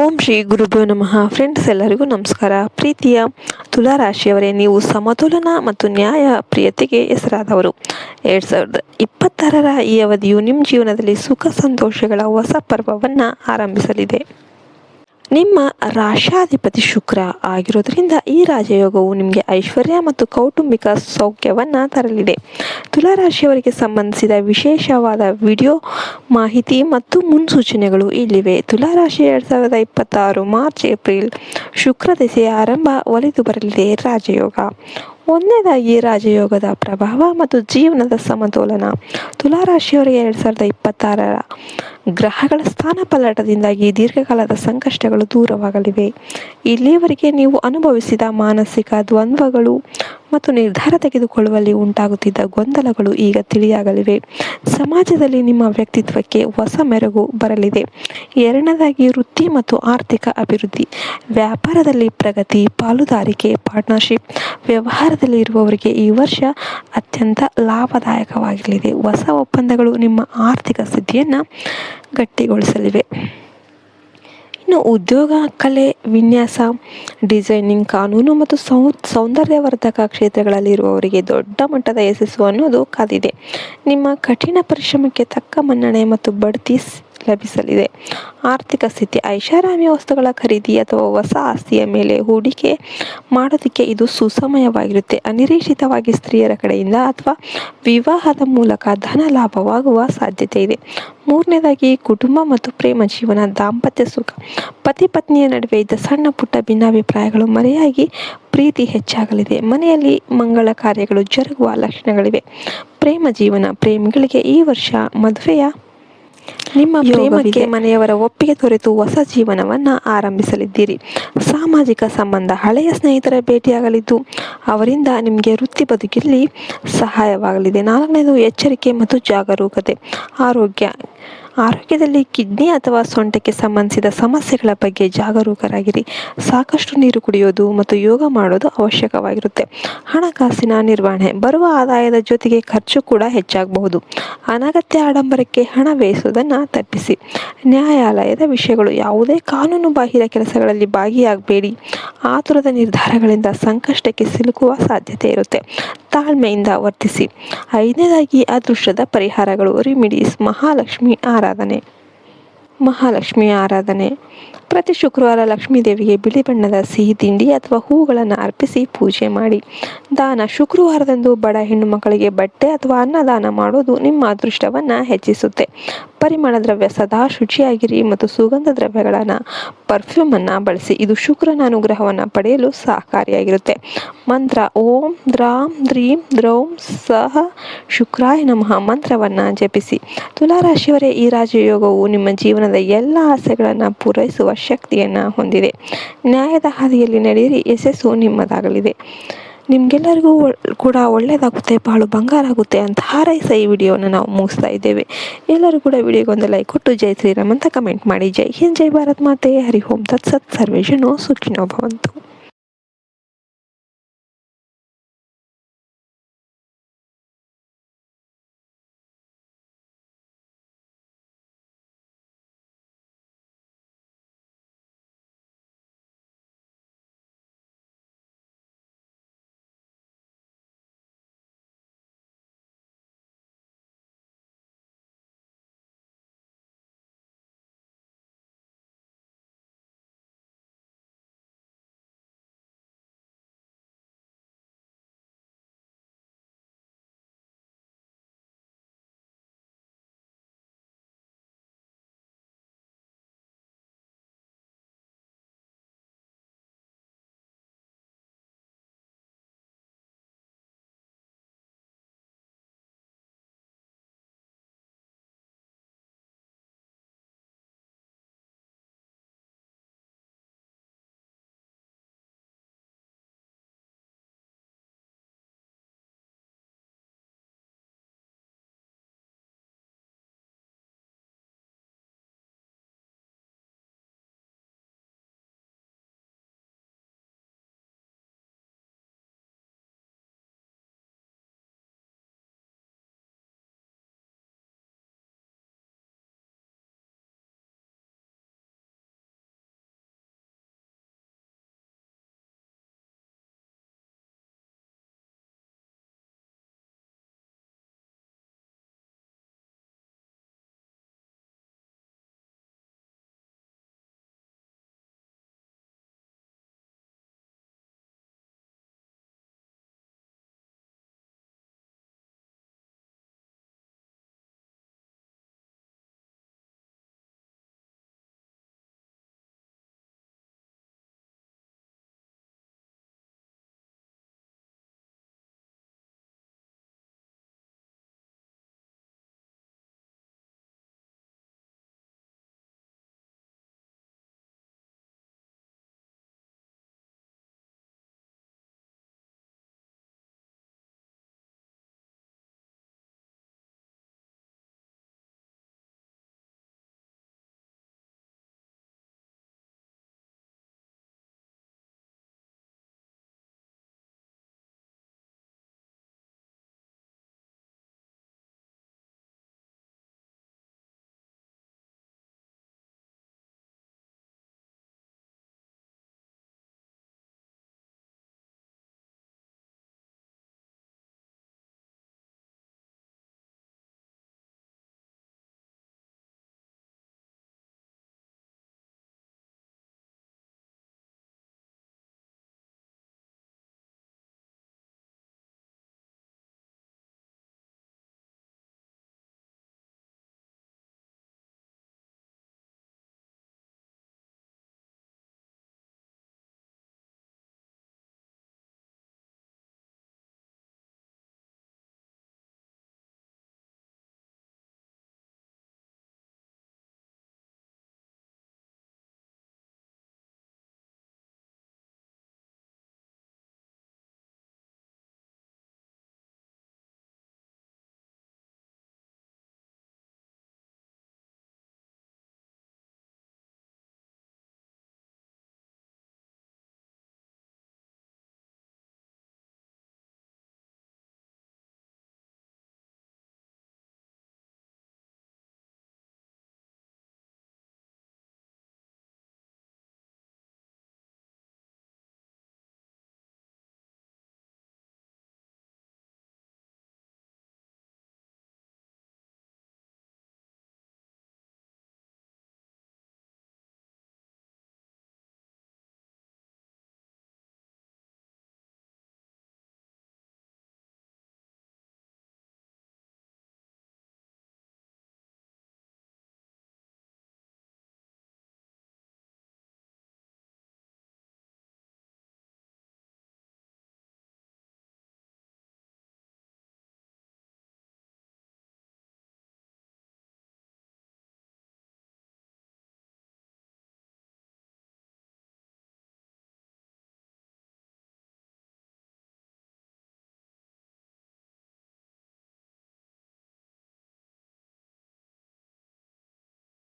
ಓಂ ಶ್ರೀ ಗುರುಭ್ಯೋ ನಮಃ. ಫ್ರೆಂಡ್ಸ್, ಎಲ್ಲರಿಗೂ ನಮಸ್ಕಾರ. ಪ್ರೀತಿಯ ತುಲಾರಾಶಿಯವರೇ, ನೀವು ಸಮತೋಲನ ಮತ್ತು ನ್ಯಾಯ ಪ್ರಿಯತೆಗೆ ಹೆಸರಾದವರು. 2026ರ ಈ ಅವಧಿಯು ನಿಮ್ಮ ಜೀವನದಲ್ಲಿ ಸುಖ ಸಂತೋಷಗಳ ಹೊಸ ಪರ್ವವನ್ನು ಆರಂಭಿಸಲಿದೆ. ನಿಮ್ಮ ರಾಶಾಧಿಪತಿ ಶುಕ್ರ ಆಗಿರೋದ್ರಿಂದ ಈ ರಾಜಯೋಗವು ನಿಮಗೆ ಐಶ್ವರ್ಯ ಮತ್ತು ಕೌಟುಂಬಿಕ ಸೌಖ್ಯವನ್ನು ತರಲಿದೆ. ತುಲಾರಾಶಿಯವರಿಗೆ ಸಂಬಂಧಿಸಿದ ವಿಶೇಷವಾದ ವಿಡಿಯೋ ಮಾಹಿತಿ ಮತ್ತು ಮುನ್ಸೂಚನೆಗಳು ಇಲ್ಲಿವೆ. ತುಲಾರಾಶಿ 2026 ಮಾರ್ಚ್ ಏಪ್ರಿಲ್ ಶುಕ್ರ ದಶೆಯ ಆರಂಭ ಒಲಿದು ಬರಲಿದೆ. ರಾಜಯೋಗ. ಒಂದನೇದಾಗಿ ರಾಜಯೋಗದ ಪ್ರಭಾವ ಮತ್ತು ಜೀವನದ ಸಮತೋಲನ. ತುಲಾರಾಶಿಯವರಿಗೆ 2026ರ ಗ್ರಹಗಳ ಸ್ಥಾನ ಪಲ್ಲಟದಿಂದಾಗಿ ದೀರ್ಘಕಾಲದ ಸಂಕಷ್ಟಗಳು ದೂರವಾಗಲಿವೆ. ಇಲ್ಲಿಯವರೆಗೆ ನೀವು ಅನುಭವಿಸಿದ ಮಾನಸಿಕ ದ್ವಂದ್ವಗಳು ಮತ್ತು ನಿರ್ಧಾರ ತೆಗೆದುಕೊಳ್ಳುವಲ್ಲಿ ಉಂಟಾಗುತ್ತಿದ್ದ ಗೊಂದಲಗಳು ಈಗ ತಿಳಿಯಾಗಲಿವೆ. ಸಮಾಜದಲ್ಲಿ ನಿಮ್ಮ ವ್ಯಕ್ತಿತ್ವಕ್ಕೆ ಹೊಸ ಮೆರುಗು ಬರಲಿದೆ. ಎರಡನೇದಾಗಿ ವೃತ್ತಿ ಮತ್ತು ಆರ್ಥಿಕ ಅಭಿವೃದ್ಧಿ. ವ್ಯಾಪಾರದಲ್ಲಿ ಪ್ರಗತಿ, ಪಾಲುದಾರಿಕೆ, ಪಾರ್ಟ್ನರ್ಶಿಪ್ ವ್ಯವಹಾರದಲ್ಲಿ ಇರುವವರಿಗೆ ಈ ವರ್ಷ ಅತ್ಯಂತ ಲಾಭದಾಯಕವಾಗಲಿದೆ. ಹೊಸ ಒಪ್ಪಂದಗಳು ನಿಮ್ಮ ಆರ್ಥಿಕ ಸ್ಥಿತಿಯನ್ನು ಗಟ್ಟಿಗೊಳಿಸಲಿವೆ. ಇನ್ನು ಉದ್ಯೋಗ, ಕಲೆ, ವಿನ್ಯಾಸ, ಡಿಸೈನಿಂಗ್, ಕಾನೂನು ಮತ್ತು ಸೌಂದರ್ಯವರ್ಧಕ ಕ್ಷೇತ್ರಗಳಲ್ಲಿ ಇರುವವರಿಗೆ ದೊಡ್ಡ ಮಟ್ಟದ ಯಶಸ್ಸು ಅನ್ನೋದು ಕಾದಿದೆ. ನಿಮ್ಮ ಕಠಿಣ ಪರಿಶ್ರಮಕ್ಕೆ ತಕ್ಕ ಮನ್ನಣೆ ಮತ್ತು ಬಡ್ತಿ ಲಭಿಸಲಿದೆ. ಆರ್ಥಿಕ ಸ್ಥಿತಿ. ಐಷಾರಾಮಿ ವಸ್ತುಗಳ ಖರೀದಿ ಅಥವಾ ಹೊಸ ಆಸ್ತಿಯ ಮೇಲೆ ಹೂಡಿಕೆ ಮಾಡೋದಕ್ಕೆ ಇದು ಸುಸಮಯವಾಗಿರುತ್ತೆ. ಅನಿರೀಕ್ಷಿತವಾಗಿ ಸ್ತ್ರೀಯರ ಕಡೆಯಿಂದ ಅಥವಾ ವಿವಾಹದ ಮೂಲಕ ಧನ ಲಾಭವಾಗುವ ಸಾಧ್ಯತೆ ಇದೆ. ಮೂರನೇದಾಗಿ ಕುಟುಂಬ ಮತ್ತು ಪ್ರೇಮ ಜೀವನ, ದಾಂಪತ್ಯ ಸುಖ. ಪತಿ ಪತ್ನಿಯ ನಡುವೆ ಇದ್ದ ಸಣ್ಣ ಪುಟ್ಟ ಭಿನ್ನಾಭಿಪ್ರಾಯಗಳು ಮರೆಯಾಗಿ ಪ್ರೀತಿ ಹೆಚ್ಚಾಗಲಿದೆ. ಮನೆಯಲ್ಲಿ ಮಂಗಳ ಕಾರ್ಯಗಳು ಜರುಗುವ ಲಕ್ಷಣಗಳಿವೆ. ಪ್ರೇಮ ಜೀವನ. ಪ್ರೇಮಿಗಳಿಗೆ ಈ ವರ್ಷ ಮದುವೆಯ ನಿಮ್ಮ ಪ್ರೇಮಕ್ಕೆ ಮನೆಯವರ ಒಪ್ಪಿಗೆ ದೊರೆತು ಹೊಸ ಜೀವನವನ್ನ ಆರಂಭಿಸಲಿದ್ದೀರಿ. ಸಾಮಾಜಿಕ ಸಂಬಂಧ. ಹಳೆಯ ಸ್ನೇಹಿತರ ಭೇಟಿಯಾಗಲಿದ್ದು ಅವರಿಂದ ನಿಮಗೆ ವೃತ್ತಿ ಬದುಕಲ್ಲಿ ಸಹಾಯವಾಗಲಿದೆ. ನಾಲ್ಕನೇದು ಎಚ್ಚರಿಕೆ ಮತ್ತು ಜಾಗರೂಕತೆ. ಆರೋಗ್ಯದಲ್ಲಿ ಕಿಡ್ನಿ ಅಥವಾ ಸೊಂಟಕ್ಕೆ ಸಂಬಂಧಿಸಿದ ಸಮಸ್ಯೆಗಳ ಬಗ್ಗೆ ಜಾಗರೂಕರಾಗಿರಿ. ಸಾಕಷ್ಟು ನೀರು ಕುಡಿಯೋದು ಮತ್ತು ಯೋಗ ಮಾಡೋದು ಅವಶ್ಯಕವಾಗಿರುತ್ತೆ. ಹಣಕಾಸಿನ ನಿರ್ವಹಣೆ. ಬರುವ ಆದಾಯದ ಜೊತೆಗೆ ಖರ್ಚು ಕೂಡ ಹೆಚ್ಚಾಗಬಹುದು. ಅನಗತ್ಯ ಆಡಂಬರಕ್ಕೆ ಹಣ ವ್ಯಯಿಸುವುದನ್ನು ತಪ್ಪಿಸಿ. ನ್ಯಾಯಾಲಯದ ವಿಷಯಗಳು. ಯಾವುದೇ ಕಾನೂನು ಬಾಹಿರ ಕೆಲಸಗಳಲ್ಲಿ ಭಾಗಿಯಾಗಬೇಡಿ. ಆತುರದ ನಿರ್ಧಾರಗಳಿಂದ ಸಂಕಷ್ಟಕ್ಕೆ ಸಿಲುಕುವ ಸಾಧ್ಯತೆ ಇರುತ್ತೆ. ತಾಳ್ಮೆಯಿಂದ ವರ್ತಿಸಿ. ಐದನೇದಾಗಿ ಅದೃಷ್ಟದ ಪರಿಹಾರಗಳು, ರೆಮಿಡೀಸ್. ಮಹಾಲಕ್ಷ್ಮಿ ಆರಾಧನೆ. ಪ್ರತಿ ಶುಕ್ರವಾರ ಲಕ್ಷ್ಮೀ ದೇವಿಗೆ ಬಿಳಿ ಬಣ್ಣದ ಸಿಹಿ ತಿಂಡಿ ಅಥವಾ ಹೂಗಳನ್ನು ಅರ್ಪಿಸಿ ಪೂಜೆ ಮಾಡಿ. ದಾನ. ಶುಕ್ರವಾರದಂದು ಬಡ ಹೆಣ್ಣು ಮಕ್ಕಳಿಗೆ ಬಟ್ಟೆ ಅಥವಾ ಅನ್ನದಾನ ಮಾಡೋದು ನಿಮ್ಮ ಅದೃಷ್ಟವನ್ನು ಹೆಚ್ಚಿಸುತ್ತೆ. ಪರಿಮಳ ದ್ರವ್ಯ. ಸದಾ ಶುಚಿಯಾಗಿರಿ ಮತ್ತು ಸುಗಂಧ ದ್ರವ್ಯಗಳನ್ನು, ಪರ್ಫ್ಯೂಮನ್ನು ಬಳಸಿ. ಇದು ಶುಕ್ರನ ಅನುಗ್ರಹವನ್ನು ಪಡೆಯಲು ಸಹಕಾರಿಯಾಗಿರುತ್ತೆ. ಮಂತ್ರ. ಓಂ ದ್ರಾಂ ದ್ರೀಂ ದ್ರೌಂ ಸಹ ಶುಕ್ರಾಯ ನಮಃ ಮಂತ್ರವನ್ನು ಜಪಿಸಿ. ತುಲಾರಾಶಿಯವರೇ, ಈ ರಾಜಯೋಗವು ನಿಮ್ಮ ಜೀವನದ ಎಲ್ಲ ಆಸೆಗಳನ್ನು ಪೂರೈಸುವ ಶಕ್ತಿಯನ್ನು ಹೊಂದಿದೆ. ನ್ಯಾಯದ ಹಾದಿಯಲ್ಲಿ ನಡೆಯಿರಿ, ಯಶಸ್ಸು ನಿಮ್ಮದಾಗಲಿದೆ. ನಿಮ್ಗೆಲ್ಲರಿಗೂ ಕೂಡ ಒಳ್ಳೆಯದಾಗುತ್ತೆ, ಬಾಳು ಬಂಗಾರ ಆಗುತ್ತೆ ಅಂತ ಹಾರೈಸ ಈ ವಿಡಿಯೋನ ನಾವು ಮುಗಿಸ್ತಾ ಇದ್ದೇವೆ. ಎಲ್ಲರೂ ಕೂಡ ವಿಡಿಯೋಗೊಂದು ಲೈಕ್ ಕೊಟ್ಟು ಜೈ ಶ್ರೀರಾಮ್ ಅಂತ ಕಮೆಂಟ್ ಮಾಡಿ. ಜೈ ಹಿಂದ್, ಜೈ ಭಾರತ್ ಮಾತೆ, ಹರಿ ಓಂ ತತ್ಸತ್, ಸರ್ವೇ ಜನೋ ಸುಖಿನೋ ಭವಂತು.